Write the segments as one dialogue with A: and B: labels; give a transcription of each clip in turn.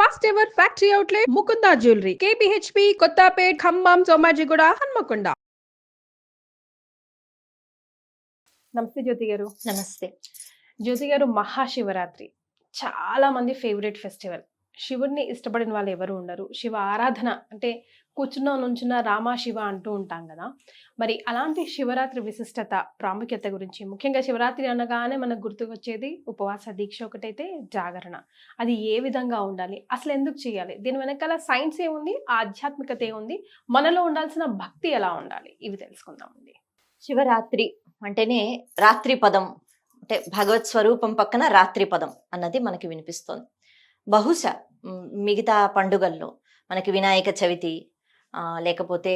A: First ever factory outlet Mukunda jewellery KPHB Kothapet Khammam Somajiguda Hanamkonda. నమస్తే జ్యోతి గారు.
B: నమస్తే.
A: జ్యోతి గారు, మహాశివరాత్రి చాలా మంది ఫేవరెట్ ఫెస్టివల్. శివుడిని ఇష్టపడిన వాళ్ళు ఎవరు ఉండరు. శివ ఆరాధన అంటే కూర్చున్న నుంచున్న రామ శివ అంటూ ఉంటాం కదా. మరి అలాంటి శివరాత్రి విశిష్టత, ప్రాముఖ్యత గురించి, ముఖ్యంగా శివరాత్రి అనగానే మనకు గుర్తుకొచ్చేది ఉపవాస దీక్ష ఒకటైతే జాగరణ. అది ఏ విధంగా ఉండాలి, అసలు ఎందుకు చేయాలి, దీని వెనకాల సైన్స్ ఏముంది, ఆధ్యాత్మికత ఏముంది, మనలో ఉండాల్సిన భక్తి ఎలా ఉండాలి, ఇవి తెలుసుకుందామండి.
B: శివరాత్రి అంటేనే రాత్రి పదం, అంటే భగవత్ స్వరూపం పక్కన రాత్రి పదం అన్నది మనకి వినిపిస్తోంది. బహుశా మిగతా పండుగల్లో మనకి వినాయక చవితి, లేకపోతే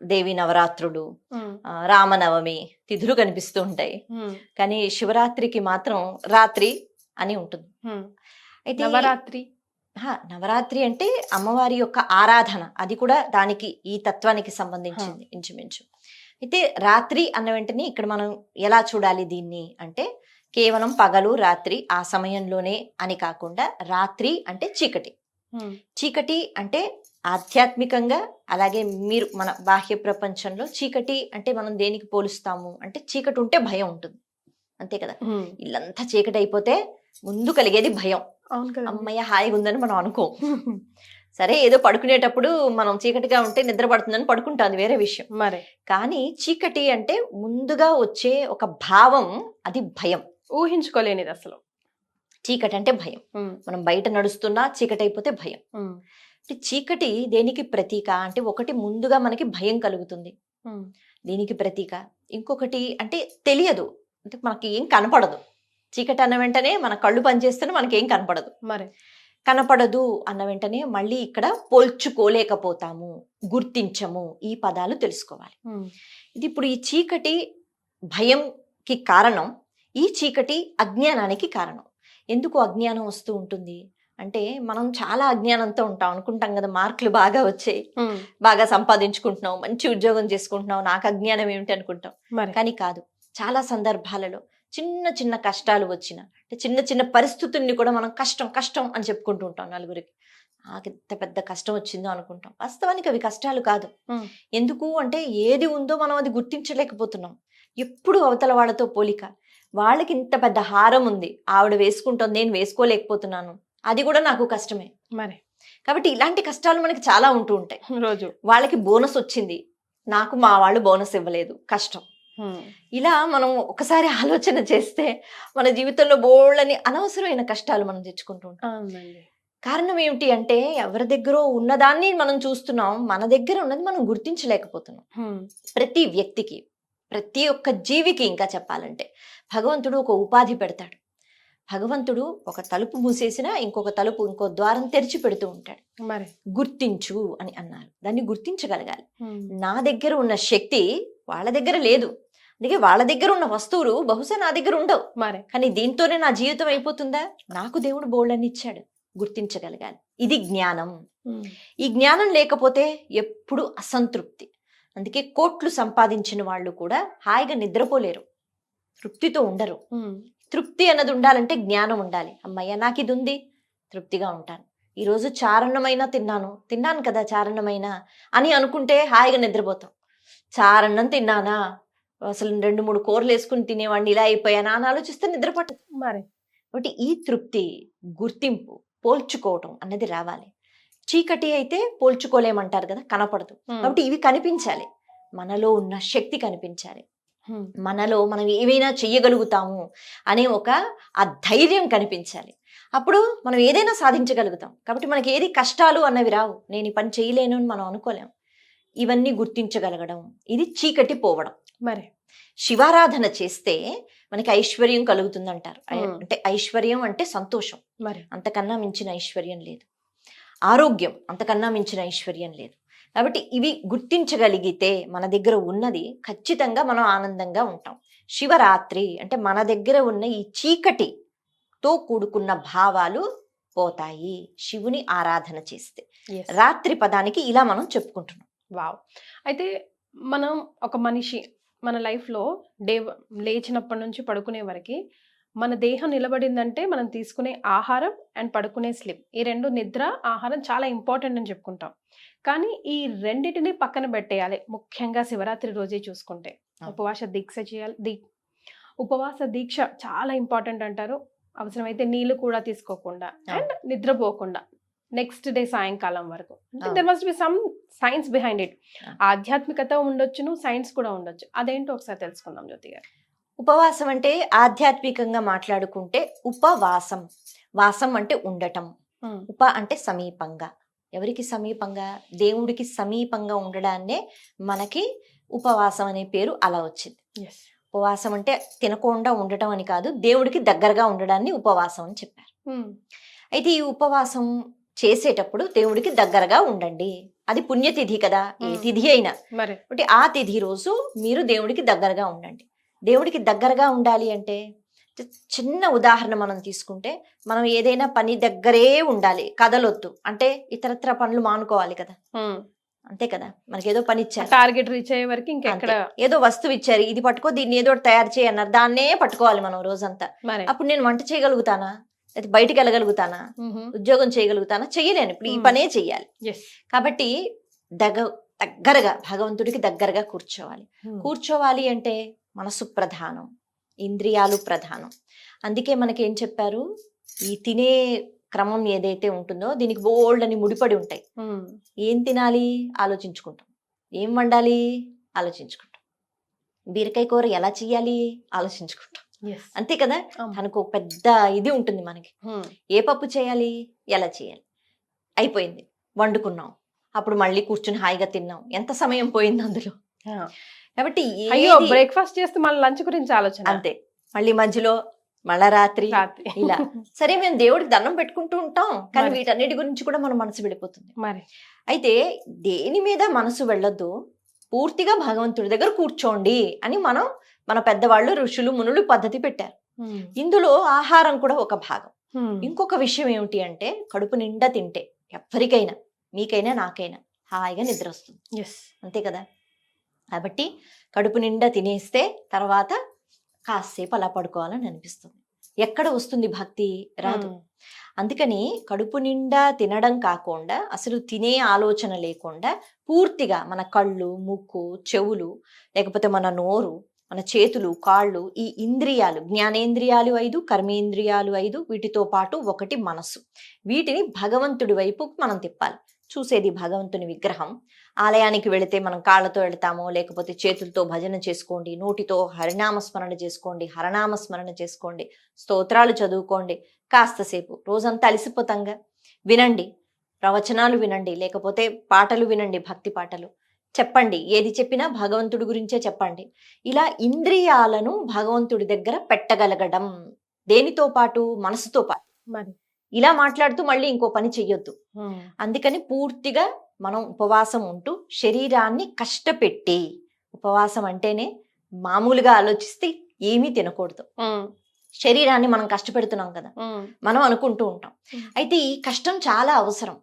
B: దేవి నవరాత్రులు, రామనవమి తిథులు కనిపిస్తూ ఉంటాయి. కానీ శివరాత్రికి మాత్రం రాత్రి అని ఉంటుంది. అయితే నవరాత్రి అంటే అమ్మవారి యొక్క ఆరాధన, అది కూడా దానికి ఈ తత్వానికి సంబంధించింది ఇంచుమించు. అయితే రాత్రి అన్న వెంటనే ఇక్కడ మనం ఎలా చూడాలి దీన్ని అంటే, కేవలం పగలు రాత్రి ఆ సమయంలోనే అని కాకుండా, రాత్రి అంటే చీకటి. చీకటి అంటే ఆధ్యాత్మికంగా, అలాగే మీరు మన బాహ్య ప్రపంచంలో చీకటి అంటే మనం దేనికి పోలుస్తాము అంటే, చీకటి ఉంటే భయం ఉంటుంది, అంతే కదా. ఇల్లంతా చీకటి అయిపోతే ముందు కలిగేది భయం. అమ్మయ్య హాయిగా ఉందని మనం అనుకో. సరే, ఏదో పడుకునేటప్పుడు మనం చీకటిగా ఉంటే నిద్ర పడుతుందని పడుకుంటాం, వేరే విషయం.
A: మరి
B: కానీ చీకటి అంటే ముందుగా వచ్చే ఒక భావం, అది భయం.
A: ఊహించుకోలేనిది అసలు.
B: చీకటి అంటే భయం. మనం బయట నడుస్తున్నా చీకటి అయిపోతే భయం. చీకటి దేనికి ప్రతీక అంటే, ఒకటి ముందుగా మనకి భయం కలుగుతుంది, దీనికి ప్రతీక. ఇంకొకటి అంటే తెలియదు, అంటే మనకి ఏం కనపడదు. చీకటి అన్న వెంటనే మన కళ్ళు పనిచేస్తున్నా మనకేం కనపడదు.
A: మరి
B: కనపడదు అన్న వెంటనే మళ్ళీ ఇక్కడ పోల్చుకోలేకపోతాము, గుర్తించము, ఈ పదాలు తెలుసుకోవాలి. ఇది ఇప్పుడు ఈ చీకటి భయంకి కారణం, ఈ చీకటి అజ్ఞానానికి కారణం. ఎందుకు అజ్ఞానం వస్తూ ఉంటుంది అంటే, మనం చాలా అజ్ఞానంతో ఉంటాం, అనుకుంటాం కదా మార్కులు బాగా వచ్చాయి, బాగా సంపాదించుకుంటున్నాం, మంచి ఉద్యోగం చేసుకుంటున్నాం, నాకు అజ్ఞానం ఏమిటి అనుకుంటాం. కానీ కాదు, చాలా సందర్భాలలో చిన్న చిన్న కష్టాలు వచ్చిన, అంటే చిన్న చిన్న పరిస్థితుల్ని కూడా మనం కష్టం కష్టం అని చెప్పుకుంటూ ఉంటాం నలుగురికి. నాకు ఇంత పెద్ద కష్టం వచ్చిందో అనుకుంటాం. వాస్తవానికి అవి కష్టాలు కాదు. ఎందుకు అంటే, ఏది ఉందో మనం అది గుర్తించలేకపోతున్నాం. ఎప్పుడు అవతల వాళ్ళతో పోలిక. వాళ్ళకి ఇంత పెద్ద హారం ఉంది, ఆవిడ వేసుకుంటాం, నేను వేసుకోలేకపోతున్నాను, అది కూడా నాకు కష్టమే.
A: మరి
B: కాబట్టి ఇలాంటి కష్టాలు మనకి చాలా ఉంటూ ఉంటాయి.
A: రోజు
B: వాళ్ళకి బోనస్ వచ్చింది, నాకు మా వాళ్ళు బోనస్ ఇవ్వలేదు, కష్టం. ఇలా మనం ఒకసారి ఆలోచన చేస్తే మన జీవితంలో బోళ్ళని అనవసరమైన కష్టాలు మనం తెచ్చుకుంటూ ఉంటాం. కారణం ఏమిటి అంటే, ఎవరి దగ్గర ఉన్నదాన్ని మనం చూస్తున్నాం, మన దగ్గర ఉన్నది మనం గుర్తించలేకపోతున్నాం. ప్రతి వ్యక్తికి, ప్రతి ఒక్క జీవికి ఇంకా చెప్పాలంటే భగవంతుడు ఒక ఉపాధి పెడతాడు. భగవంతుడు ఒక తలుపు మూసేసినా ఇంకొక తలుపు, ఇంకో ద్వారం తెరిచి పెడుతూ ఉంటాడు.
A: మరి
B: గుర్తించు అని అన్నారు, దాన్ని గుర్తించగలగాలి. నా దగ్గర ఉన్న శక్తి వాళ్ళ దగ్గర లేదు, అందుకే వాళ్ళ దగ్గర ఉన్న వస్తువులు బహుశా నా దగ్గర ఉండవు.
A: మరి
B: కానీ దీంతోనే నా జీవితం అయిపోతుందా? నాకు దేవుడు బోళ్ళని ఇచ్చాడు, గుర్తించగలగాలి. ఇది జ్ఞానం. ఈ జ్ఞానం లేకపోతే ఎప్పుడు అసంతృప్తి. అందుకే కోట్లు సంపాదించిన వాళ్ళు కూడా హాయిగా నిద్రపోలేరు, తృప్తితో ఉండరు. తృప్తి అన్నది ఉండాలంటే జ్ఞానం ఉండాలి. అమ్మయ్య నాకు ఇది ఉంది, తృప్తిగా ఉంటాను. ఈరోజు చారణమైనా తిన్నాను కదా చారణమైనా అని అనుకుంటే హాయిగా నిద్రపోతాం. చారణం తిన్నానా, అసలు 2-3 కూరలు వేసుకుని తినేవాడిని, ఇలా అయిపోయానా అని ఆలోచిస్తే నిద్రపట్టదు.
A: మరి
B: కాబట్టి ఈ తృప్తి, గుర్తింపు, పోల్చుకోవటం అన్నది రావాలి. చీకటి అయితే పోల్చుకోలేమంటారు కదా, కనపడదు. కాబట్టి ఇవి కనిపించాలి, మనలో ఉన్న శక్తి కనిపించాలి, మనలో మనం ఏవైనా చెయ్యగలుగుతాము అనే ఒక ఆ ధైర్యం కనిపించాలి. అప్పుడు మనం ఏదైనా సాధించగలుగుతాం. కాబట్టి మనకి ఏది కష్టాలు అన్నవి రావు, నేను ఈ పని చేయలేను అని మనం అనుకోలేం. ఇవన్నీ గుర్తించగలగడం, ఇది చీకటి పోవడం.
A: మరి
B: శివారాధన చేస్తే మనకి ఐశ్వర్యం కలుగుతుంది అంటారు. అంటే ఐశ్వర్యం అంటే సంతోషం,
A: మరి
B: అంతకన్నా మించిన ఐశ్వర్యం లేదు. ఆరోగ్యం, అంతకన్నా మించిన ఐశ్వర్యం లేదు. కాబట్టి ఇవి గుర్తించగలిగితే మన దగ్గర ఉన్నది ఖచ్చితంగా మనం ఆనందంగా ఉంటాం. శివరాత్రి అంటే మన దగ్గర ఉన్న ఈ చీకటితో కూడుకున్న భావాలు పోతాయి శివుని ఆరాధన చేస్తే. రాత్రి పదానికి ఇలా మనం చెప్పుకుంటున్నాం.
A: వావ్. అయితే మనం ఒక మనిషి మన లైఫ్లో లేచినప్పటి నుంచి పడుకునే వరకు మన దేహం నిలబడిందంటే మనం తీసుకునే ఆహారం అండ్ పడుకునే స్లీప్, ఈ రెండు, నిద్ర ఆహారం చాలా ఇంపార్టెంట్ అని చెప్పుకుంటాం. కానీ ఈ రెండిటిని పక్కన పెట్టేయాలి, ముఖ్యంగా శివరాత్రి రోజే చూసుకుంటే.
B: అవును.
A: ఉపవాస దీక్ష చేయాలి. ఉపవాస దీక్ష చాలా ఇంపార్టెంట్ అంటారు. అవసరమైతే నీళ్లు కూడా తీసుకోకుండా అండ్ నిద్రపోకుండా నెక్స్ట్ డే సాయంకాలం వరకు. అంటే there must be some science behind it. ఆధ్యాత్మికత ఉండొచ్చును, సైన్స్ కూడా ఉండొచ్చు. అదేంటో ఒకసారి తెలుసుకుందాం జ్యోతి గారు.
B: ఉపవాసం అంటే ఆధ్యాత్మికంగా మాట్లాడుకుంటే ఉపవాసం, వాసం అంటే ఉండటం, ఉప అంటే సమీపంగా, ఎవరికి సమీపంగా, దేవుడికి సమీపంగా ఉండడాన్నే మనకి ఉపవాసం అనే పేరు అలా వచ్చింది. ఉపవాసం అంటే తినకుండా ఉండటం అని కాదు, దేవుడికి దగ్గరగా ఉండడాన్ని ఉపవాసం అని చెప్పారు. అయితే ఈ ఉపవాసం చేసేటప్పుడు దేవుడికి దగ్గరగా ఉండండి. అది పుణ్యతిథి కదా, ఏ తిథి అయినా. అంటే ఆ తిథి రోజు మీరు దేవుడికి దగ్గరగా ఉండండి. దేవుడికి దగ్గరగా ఉండాలి అంటే చిన్న ఉదాహరణ మనం తీసుకుంటే, మనం ఏదైనా పని దగ్గరే ఉండాలి, కదలొద్దు అంటే ఇతరత్ర పనులు మానుకోవాలి కదా, అంతే కదా. మనకి ఏదో పని ఇచ్చారు,
A: టార్గెట్ రీచ్ అయ్యే వరకు ఇంకెక్కడ,
B: ఏదో వస్తువు ఇచ్చారు, ఇది పట్టుకో, దీన్ని ఏదో తయారు చేయన్నారు, దాన్నే పట్టుకోవాలి మనం రోజంతా. అప్పుడు నేను వంట చేయగలుగుతానా, అయితే బయటికి వెళ్ళగలుగుతానా, ఉద్యోగం చేయగలుగుతానా, చెయ్యలేను. ఇప్పుడు ఈ పనే చెయ్యాలి. కాబట్టి దగ్గరగా భగవంతుడికి దగ్గరగా కూర్చోవాలి. కూర్చోవాలి అంటే మనసు ప్రధానం, ఇంద్రియాలు ప్రధానం. అందుకే మనకి ఏం చెప్పారు, ఈ తినే క్రమం ఏదైతే ఉంటుందో దీనికి బోల్డ్ అని ముడిపడి ఉంటాయి. ఏం తినాలి ఆలోచించుకుంటాం, ఏం వండాలి ఆలోచించుకుంటాం, బీరకాయ కూర ఎలా చెయ్యాలి ఆలోచించుకుంటాం, అంతే కదా. తనకు పెద్ద ఇది ఉంటుంది మనకి, ఏ పప్పు చేయాలి ఎలా చేయాలి, అయిపోయింది, వండుకున్నాం, అప్పుడు మళ్ళీ కూర్చుని హాయిగా తిన్నాం, ఎంత సమయం పోయింది అందులో. కాబట్టి
A: అయ్యో బ్రేక్ఫాస్ట్ చేస్తే మళ్ళీ లంచ్ గురించి ఆలోచన,
B: అంతే, మళ్ళీ మధ్యలో మళ్ళా రాత్రి ఇలా. సరే మేము దేవుడికి దండం పెట్టుకుంటూ ఉంటాం, కానీ వీటన్నిటి గురించి కూడా మన మనసు వెళ్ళిపోతుంది.
A: మరి
B: అయితే దేని మీద మనసు వెళ్ళొద్దు, పూర్తిగా భగవంతుడి దగ్గర కూర్చోండి అని మన పెద్దవాళ్ళు ఋషులు మునులు పద్ధతి పెట్టారు. ఇందులో ఆహారం కూడా ఒక భాగం. ఇంకొక విషయం ఏమిటి అంటే, కడుపు నిండా తింటే ఎవరికైనా, మీకైనా నాకైనా హాయిగా నిద్ర వస్తుంది, అంతే కదా. కాబట్టి కడుపు నిండా తినేస్తే తర్వాత కాసేపు అలా పడుకోవాలని అనిపిస్తుంది. ఎక్కడ వస్తుంది భక్తి, రాదు. అందుకని కడుపు నిండా తినడం కాకుండా, అసలు తినే ఆలోచన లేకుండా పూర్తిగా మన కళ్ళు, ముక్కు, చెవులు, లేకపోతే మన నోరు, మన చేతులు, కాళ్ళు, ఈ ఇంద్రియాలు, జ్ఞానేంద్రియాలు 5, కర్మేంద్రియాలు 5, వీటితో పాటు ఒకటి మనసు, వీటిని భగవంతుడి వైపు మనం తిప్పాలి. చూసేది భగవంతుని విగ్రహం. ఆలయానికి వెళితే మనం కాళ్ళతో వెళతామో, లేకపోతే చేతులతో భజన చేసుకోండి, నోటితో హరినామస్మరణ చేసుకోండి, హరనామస్మరణ చేసుకోండి, స్తోత్రాలు చదువుకోండి, కాస్తసేపు రోజంతా అలసిపోతాంగా వినండి, ప్రవచనాలు వినండి, లేకపోతే పాటలు వినండి, భక్తి పాటలు చెప్పండి, ఏది చెప్పినా భగవంతుడి గురించే చెప్పండి. ఇలా ఇంద్రియాలను భగవంతుడి దగ్గర పెట్టగలగడం, దేనితో పాటు, మనసుతో పాటు.
A: మరి
B: ఇలా మాట్లాడుతూ మళ్ళీ ఇంకో పని చెయ్యొద్దు. అందుకని పూర్తిగా మనం ఉపవాసం ఉంటూ శరీరాన్ని కష్టపెట్టి, ఉపవాసం అంటేనే మామూలుగా ఆలోచిస్తే ఏమీ తినకూడదు, శరీరాన్ని మనం కష్టపెడుతున్నాం కదా మనం అనుకుంటూ ఉంటాం. అయితే ఈ కష్టం చాలా అవసరం.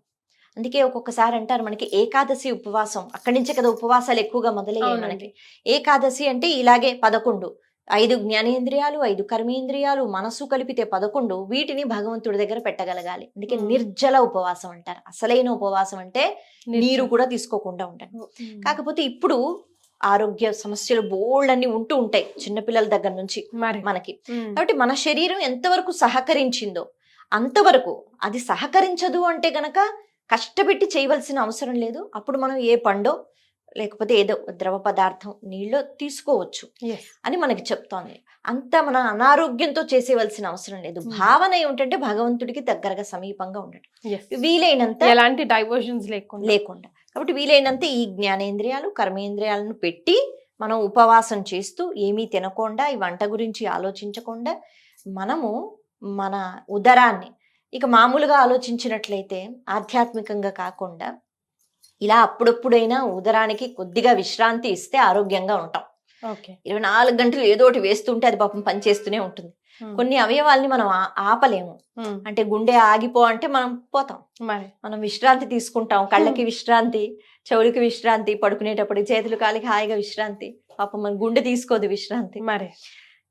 B: అందుకే ఒక్కొక్కసారి అంటారు మనకి ఏకాదశి ఉపవాసం, అక్కడి నుంచే కదా ఉపవాసాలు ఎక్కువగా మొదలయ్యాయి మనకి. ఏకాదశి అంటే ఇలాగే 11, 5 జ్ఞానేంద్రియాలు, 5 కర్మేంద్రియాలు, మనసు కలిపితే 11, వీటిని భగవంతుడి దగ్గర పెట్టగలగాలి. అందుకే నిర్జల ఉపవాసం అంటారు. అసలైన ఉపవాసం అంటే నీరు కూడా తీసుకోకుండా ఉంటాను. కాకపోతే ఇప్పుడు ఆరోగ్య సమస్యలు బోల్డ్ అన్ని ఉంటూ ఉంటాయి చిన్నపిల్లల దగ్గర నుంచి మనకి. కాబట్టి మన శరీరం ఎంతవరకు సహకరించిందో అంతవరకు, అది సహకరించదు అంటే గనక కష్టపెట్టి చేయవలసిన అవసరం లేదు. అప్పుడు మనం ఏ పండో లేకపోతే ఏదో ద్రవ పదార్థం నీళ్ళు తీసుకోవచ్చు అని మనకి చెప్తోంది. అంత మన అనారోగ్యంతో చేసేవలసిన అవసరం లేదు. భావన ఏమిటంటే భగవంతుడికి దగ్గరగా సమీపంగా ఉండటం, వీలైనంత
A: ఎలాంటి డైవర్షన్స్
B: లేకుండా. కాబట్టి వీలైనంత ఈ జ్ఞానేంద్రియాలు, కర్మేంద్రియాలను పెట్టి మనం ఉపవాసం చేస్తూ, ఏమీ తినకుండా, ఈ వంట గురించి ఆలోచించకుండా, మనము మన ఉదరాన్ని ఇక మామూలుగా ఆలోచించినట్లయితే ఆధ్యాత్మికంగా కాకుండా ఇలా అప్పుడప్పుడైనా ఉదరానికి కొద్దిగా విశ్రాంతి ఇస్తే ఆరోగ్యంగా ఉంటాం. 24 గంటలు ఏదో ఒకటి వేస్తుంటే అది పాపం పనిచేస్తూనే ఉంటుంది. కొన్ని అవయవాల్ని మనం ఆపలేము. అంటే గుండె ఆగిపో అంటే మనం పోతాం, మనం విశ్రాంతి తీసుకుంటాం. కళ్ళకి విశ్రాంతి, చెవులకి విశ్రాంతి, పడుకునేటప్పుడు చేతులు కాలికి హాయిగా విశ్రాంతి. పాపం మన గుండె తీసుకోదు విశ్రాంతి.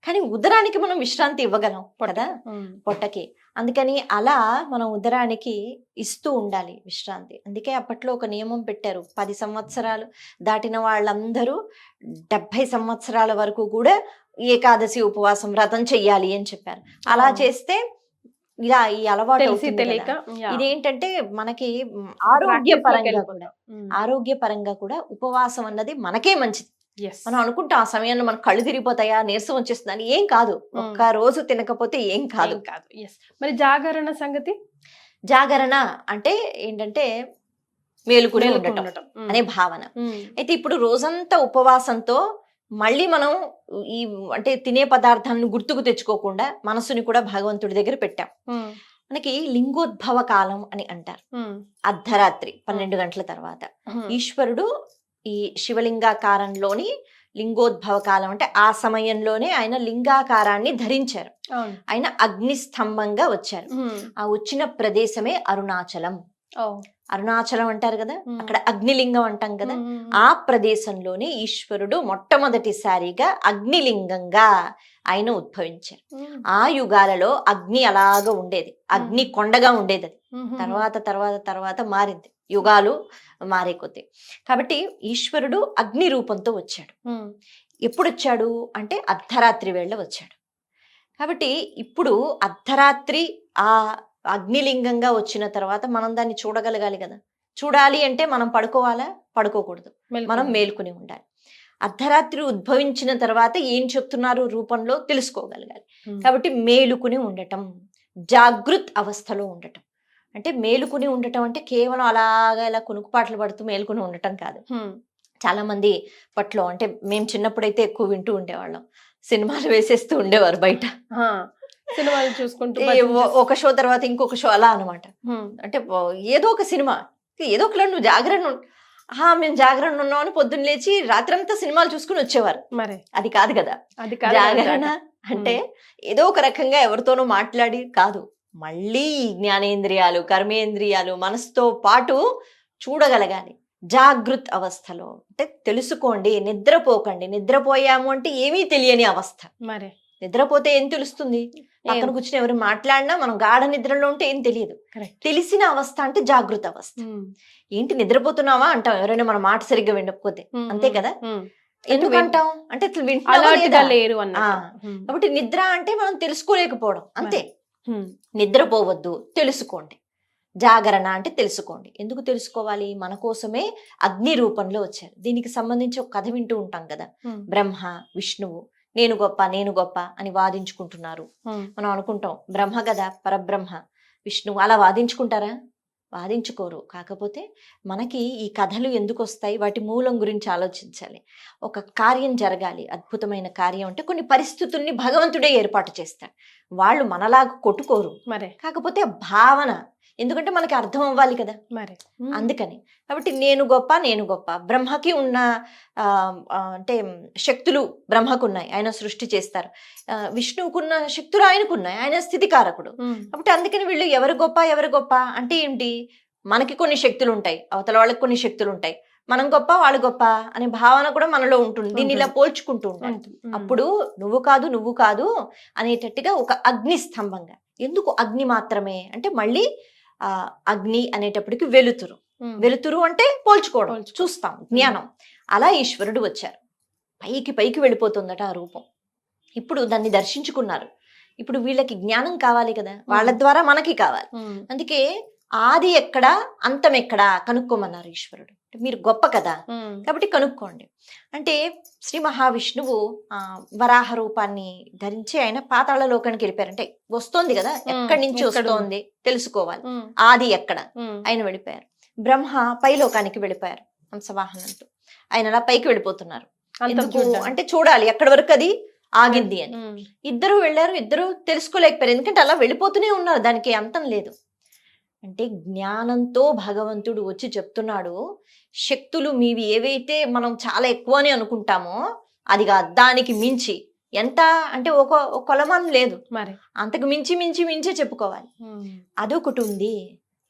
B: కానీ ఉదరానికి మనం విశ్రాంతి ఇవ్వగలం కదా, పొట్టకి. అందుకని అలా మనం ఉదరానికి ఇస్తూ ఉండాలి విశ్రాంతి. అందుకే అప్పట్లో ఒక నియమం పెట్టారు, 10 సంవత్సరాలు దాటిన వాళ్ళందరూ 70 సంవత్సరాల వరకు కూడా ఏకాదశి ఉపవాసం వ్రతం చెయ్యాలి అని చెప్పారు. అలా చేస్తే ఇలా ఈ అలవాటు అవుతుంది
A: తెలియక
B: కదా. ఇదేంటంటే మనకి ఆరోగ్యపరంగా కూడా ఉపవాసం అన్నది మనకే మంచిది. మనం అనుకుంటాం ఆ సమయంలో మన కళ్ళు తిరిగిపోతాయా, నీరసం వచ్చేస్తుందని. ఏం కాదు, ఒక్క రోజు తినకపోతే ఏం కాదు.
A: మరి జాగరణ సంగతి?
B: జాగరణ అంటే ఏంటంటే మేలుకుని ఉండటం అనే భావన. అయితే ఇప్పుడు రోజంతా ఉపవాసంతో మళ్ళీ మనం ఈ అంటే తినే పదార్థాలను గుర్తుకు తెచ్చుకోకుండా మనసుని కూడా భగవంతుడి దగ్గర పెట్టాం. మనకి లింగోద్భవ కాలం అని అంటారు. అర్ధరాత్రి 12 గంటల తర్వాత ఈశ్వరుడు ఈ శివలింగాకారంలోని లింగోద్భవ కాలం అంటే ఆ సమయంలోనే ఆయన లింగాకారాన్ని ధరించారు. ఆయన అగ్నిస్తంభంగా వచ్చారు. ఆ వచ్చిన ప్రదేశమే అరుణాచలం. అరుణాచలం అంటారు కదా, అక్కడ అగ్నిలింగం అంటాం కదా. ఆ ప్రదేశంలోనే ఈశ్వరుడు మొట్టమొదటిసారిగా అగ్నిలింగంగా ఆయన ఉద్భవించారు. ఆ యుగాలలో అగ్ని అలాగా ఉండేది, అగ్ని కొండగా ఉండేది. అది తర్వాత తర్వాత తర్వాత మారింది, యుగాలు మారే కొద్దీ. కాబట్టి ఈశ్వరుడు అగ్ని రూపంతో వచ్చాడు. ఎప్పుడు వచ్చాడు అంటే అర్ధరాత్రి వేళ వచ్చాడు. కాబట్టి ఇప్పుడు అర్ధరాత్రి ఆ అగ్నిలింగంగా వచ్చిన తర్వాత మనం దాన్ని చూడగలగాలి కదా. చూడాలి అంటే మనం పడుకోవాలా? పడుకోకూడదు, మనం మేల్కొని ఉండాలి. అర్ధరాత్రి ఉద్భవించిన తర్వాత ఏం చెప్తున్నారు రూపంలో తెలుసుకోగలగాలి. కాబట్టి మేలుకుని ఉండటం, జాగృత్ అవస్థలో ఉండటం. అంటే మేలుకుని ఉండటం అంటే కేవలం అలాగా ఇలా కునుకుపాట్లు పడుతూ మేలుకుని ఉండటం కాదు. చాలా మంది పట్లో అంటే మేము చిన్నప్పుడైతే ఎక్కువ వింటూ ఉండేవాళ్ళం, సినిమాలు వేసేస్తూ ఉండేవారు బయట,
A: సినిమాలు చూసుకుంటూ
B: ఒక షో తర్వాత ఇంకొక షో అలా అనమాట. అంటే ఏదో ఒక సినిమా, ఏదో ఒక నువ్వు జాగరణ, మేము జాగరణ ఉన్నామని పొద్దున్న లేచి రాత్రంతా సినిమాలు చూసుకుని వచ్చేవారు. మరి అది కాదు కదా జాగరణ అంటే. ఏదో ఒక రకంగా ఎవరితోనో మాట్లాడి కాదు, మళ్ళీ జ్ఞానేంద్రియాలు, కర్మేంద్రియాలు, మనసుతో పాటు చూడగలగాలి జాగృత్ అవస్థలో. అంటే తెలుసుకోండి, నిద్రపోకండి. నిద్రపోయాము అంటే ఏమీ తెలియని అవస్థ. మరి నిద్రపోతే ఏం తెలుస్తుంది? పక్కన కూర్చుని ఎవరు మాట్లాడినా మనం గాఢ నిద్రలో ఉంటే ఏం తెలియదు. తెలిసిన అవస్థ అంటే జాగృత అవస్థ. ఏంటి నిద్రపోతున్నావా అంటాం ఎవరైనా మన మాట సరిగ్గా వినకపోతే, అంతే కదా. ఎందుకు అంటాం అంటే లేరు అన్న. కాబట్టి నిద్ర అంటే మనం తెలుసుకోలేకపోవడం, అంతే. నిద్రపోవద్దు, తెలుసుకోండి. జాగరణ అంటే తెలుసుకోండి. ఎందుకు తెలుసుకోవాలి? మన కోసమే అగ్ని రూపంలో వచ్చారు. దీనికి సంబంధించి ఒక కథ వింటూ ఉంటాం కదా. బ్రహ్మ విష్ణువు నేను గొప్ప నేను గొప్ప అని వాదించుకుంటున్నారు. మనం అనుకుంటాం బ్రహ్మ కదా పరబ్రహ్మ, విష్ణువు. అలా వాదించుకుంటారా? వాదించుకోరు. కాకపోతే మనకి ఈ కథలు ఎందుకు వస్తాయి, వాటి మూలం గురించి ఆలోచించాలి. ఒక కార్యం జరగాలి, అద్భుతమైన కార్యం అంటే కొన్ని పరిస్థితుల్ని భగవంతుడే ఏర్పాటు చేస్తాడు. వాళ్ళు మనలాగా కొట్టుకోరు. మరి కాకపోతే భావన, ఎందుకంటే మనకి అర్థం అవ్వాలి కదా. మరి అందుకని కాబట్టి నేను గొప్ప నేను గొప్ప. బ్రహ్మకి ఉన్న అంటే శక్తులు బ్రహ్మకు ఉన్నాయి, ఆయన సృష్టి చేస్తారు. విష్ణువుకున్న శక్తులు ఆయనకున్నాయి, ఆయన స్థితికారకుడు. కాబట్టి అందుకని వీళ్ళు ఎవరు గొప్ప ఎవరు గొప్ప అంటే ఏంటి? మనకి కొన్ని శక్తులు ఉంటాయి, అవతల వాళ్ళకి కొన్ని శక్తులు ఉంటాయి. మనం గొప్ప వాళ్ళు గొప్ప అనే భావన కూడా మనలో ఉంటుంది. దీన్ని ఇలా పోల్చుకుంటూ ఉంటాం. అప్పుడు నువ్వు కాదు నువ్వు కాదు అనేటట్టుగా ఒక అగ్ని స్తంభంగా. ఎందుకు అగ్ని మాత్రమే అంటే మళ్ళీ అగ్ని అనేటప్పటికి వెలుతురు. వెలుతురు అంటే పోల్చుకోవడం, చూస్తాం, జ్ఞానం. అలా ఈశ్వరుడు వచ్చారు. పైకి పైకి వెళ్ళిపోతుందట ఆ రూపం. ఇప్పుడు దాన్ని దర్శించుకున్నారు. ఇప్పుడు వీళ్ళకి జ్ఞానం కావాలి కదా, వాళ్ళ ద్వారా మనకి కావాలి. అందుకే ఆది ఎక్కడ అంతం ఎక్కడ కనుక్కోమన్నారు ఈశ్వరుడు. మీరు గొప్ప కదా కాబట్టి కనుక్కోండి అంటే శ్రీ మహావిష్ణువు వరాహ రూపాన్ని ధరించి ఆయన పాతాళ లోకానికి వెళ్ళిపోయారు. అంటే వస్తోంది కదా, ఎక్కడి నుంచి వస్తోంది తెలుసుకోవాలి. ఆది ఎక్కడ ఆయన వెళ్ళిపోయారు. బ్రహ్మ పై లోకానికి వెళ్ళిపోయారు హంసవాహనంతో. ఆయన అలా పైకి వెళ్ళిపోతున్నారు. అంటే చూడాలి ఎక్కడి వరకు అది ఆగింది అని. ఇద్దరు వెళ్ళారు, ఇద్దరు తెలుసుకోలేకపోయారు. ఎందుకంటే అలా వెళ్ళిపోతూనే ఉన్నారు, దానికి అంతం లేదు. అంటే జ్ఞానంతో భగవంతుడు వచ్చి చెప్తున్నాడు, శక్తులు మీవి ఏవైతే మనం చాలా ఎక్కువ అని అనుకుంటామో అది కాదు, దానికి మించి. ఎంత అంటే ఒక కొలమానం లేదు, మరి అంతకు మించి మించి మించే చెప్పుకోవాలి. అదొకటి ఉంది.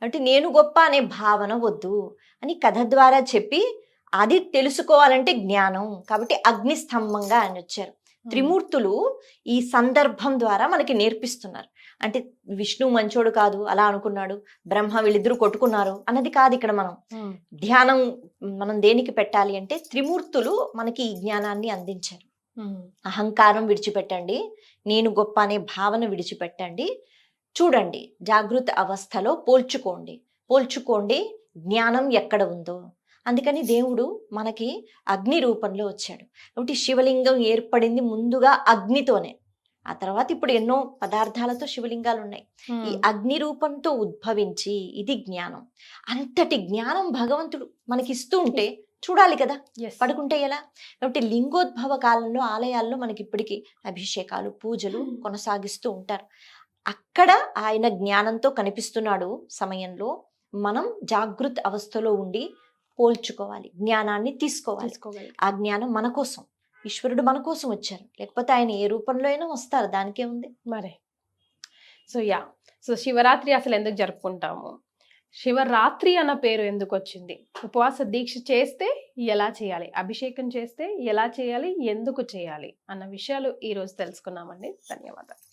B: అంటే నేను గొప్ప అనే భావన వద్దు అని కథ ద్వారా చెప్పి అది తెలుసుకోవాలంటే జ్ఞానం. కాబట్టి అగ్ని స్తంభంగా ఆయన వచ్చారు. త్రిమూర్తులు ఈ సందర్భం ద్వారా మనకి నేర్పిస్తున్నారు. అంటే విష్ణు మంచోడు కాదు అలా అనుకున్నాడు, బ్రహ్మ వీళ్ళిద్దరూ కొట్టుకున్నారు అన్నది కాదు ఇక్కడ. మనం ధ్యానం మనం దేనికి పెట్టాలి అంటే త్రిమూర్తులు మనకి ఈ జ్ఞానాన్ని అందించారు. అహంకారం విడిచిపెట్టండి, నేను గొప్ప అనే భావన విడిచిపెట్టండి, చూడండి జాగృత అవస్థలో పోల్చుకోండి జ్ఞానం ఎక్కడ ఉందో. అందుకని దేవుడు మనకి అగ్ని రూపంలో వచ్చాడు. కాబట్టి శివలింగం ఏర్పడింది ముందుగా అగ్నితోనే, ఆ తర్వాత ఇప్పుడు ఎన్నో పదార్థాలతో శివలింగాలు ఉన్నాయి. ఈ అగ్ని రూపంతో ఉద్భవించి ఇది జ్ఞానం. అంతటి జ్ఞానం భగవంతుడు మనకి ఇస్తూ ఉంటే చూడాలి కదా, పడుకుంటే ఎలా? కాబట్టి లింగోద్భవ కాలంలో ఆలయాల్లో మనకి ఇప్పటికీ అభిషేకాలు పూజలు కొనసాగిస్తూ ఉంటారు. అక్కడ ఆయన జ్ఞానంతో కనిపిస్తున్నాడు సమయంలో మనం జాగృత అవస్థలో ఉండి పోల్చుకోవాలి, జ్ఞానాన్ని తీసుకోవాలి. ఆ జ్ఞానం మన కోసం, ఈశ్వరుడు మన కోసం వచ్చారు, లేకపోతే ఆయన ఏ రూపంలో అయినా వస్తారు, దానికే ఉంది
A: మరే. సో శివరాత్రి అసలు ఎందుకు జరుపుకుంటాము, శివరాత్రి అన్న పేరు ఎందుకు వచ్చింది, ఉపవాస దీక్ష చేస్తే ఎలా చేయాలి, అభిషేకం చేస్తే ఎలా చేయాలి, ఎందుకు చేయాలి అన్న విషయాలు ఈ రోజు తెలుసుకున్నామండి. ధన్యవాదాలు.